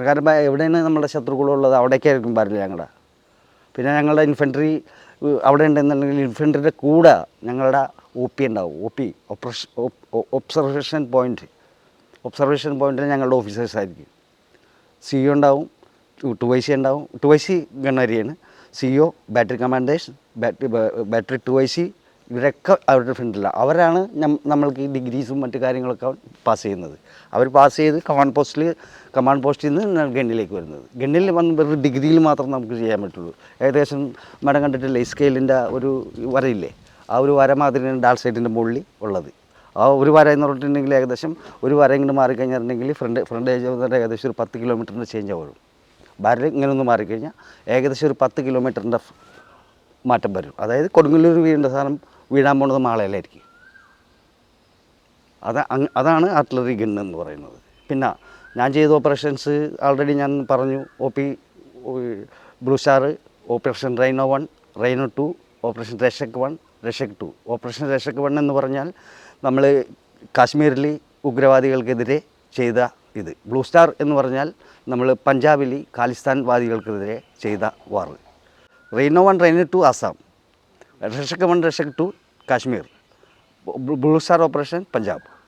കാരണം എവിടെയാണ് നമ്മുടെ ശത്രുക്കളുള്ളത് അവിടേക്കായിരിക്കും വരില്ല ഞങ്ങളുടെ. പിന്നെ ഞങ്ങളുടെ ഇൻഫൻട്രി അവിടെ ഉണ്ടെന്നുണ്ടെങ്കിൽ ഇൻഫൻട്രിയുടെ കൂടെ ഞങ്ങളുടെ OP ഉണ്ടാവും. OP ഒബ്സർവേഷൻ പോയിൻറ്റിൽ ഞങ്ങളുടെ ഓഫീസേഴ്സ് ആയിരിക്കും. CO ഉണ്ടാവും, 2IC ഉണ്ടാവും. 2IC ഗണ്ണരിയാണ്. CO battery commanders, battery 2IC ഇവരൊക്കെ അവരുടെ ഫ്രണ്ടിലാണ്. അവരാണ് നമ്മൾക്ക് ഈ ഡിഗ്രീസും മറ്റു കാര്യങ്ങളൊക്കെ പാസ് ചെയ്യുന്നത്. അവർ പാസ് ചെയ്ത് കമാൻഡ് പോസ്റ്റിൽ നിന്ന് ഗണ്ണിലേക്ക് വരുന്നത്. ഗണ്ണിൽ വന്ന് വെറും ഡിഗ്രിയിൽ മാത്രം നമുക്ക് ചെയ്യാൻ പറ്റുള്ളൂ. ഏകദേശം മടം കണ്ടിട്ടില്ലേ, സ്കെയിലിൻ്റെ ഒരു വരയില്ലേ, ആ ഒരു വര മാതിരിയാണ് ഡാൾ സൈറ്റിൻ്റെ മുകളിൽ ഉള്ളത്. ആ ഒരു വര എന്ന് പറഞ്ഞിട്ടുണ്ടെങ്കിൽ ഏകദേശം ഒരു വര ഇങ്ങോട്ട് മാറിക്കഴിഞ്ഞിട്ടുണ്ടെങ്കിൽ ഫ്രണ്ട് ഏജ് ഏകദേശം ഒരു 10 കിലോമീറ്ററിൻ്റെ ചേഞ്ച് വരും. ബാരൽ ഇങ്ങനെ ഒന്ന് മാറിക്കഴിഞ്ഞാൽ ഏകദേശം ഒരു 10 കിലോമീറ്ററിൻ്റെ മാറ്റം വരും. അതായത് കൊടുങ്ങല്ലൂർ വീടിൻ്റെ സാധനം വീഴാൻ പോണത് മാളയിലായിരിക്കും. അതാണ് ആർട്ടിലറി ഗൺ എന്ന് പറയുന്നത്. പിന്നെ ഞാൻ ചെയ്ത ഓപ്പറേഷൻസ് ആൾറെഡി ഞാൻ പറഞ്ഞു. OP blue star, operation rhino 1, Rhino 2, operation Rakshak 1, Rakshak 2. Operation Rakshak 1 എന്ന് പറഞ്ഞാൽ നമ്മൾ കാശ്മീരിൽ ഉഗ്രവാദികൾക്കെതിരെ ചെയ്ത ഇത്. ബ്ലൂ സ്റ്റാർ എന്ന് പറഞ്ഞാൽ നമ്മൾ പഞ്ചാബിൽ ഖാലിസ്ഥാൻ വാദികൾക്കെതിരെ ചെയ്ത war. Rhino 1, Rhino 2 Assam, Rakshak 1, Rakshak 2 Kashmir, blue star operation Punjab.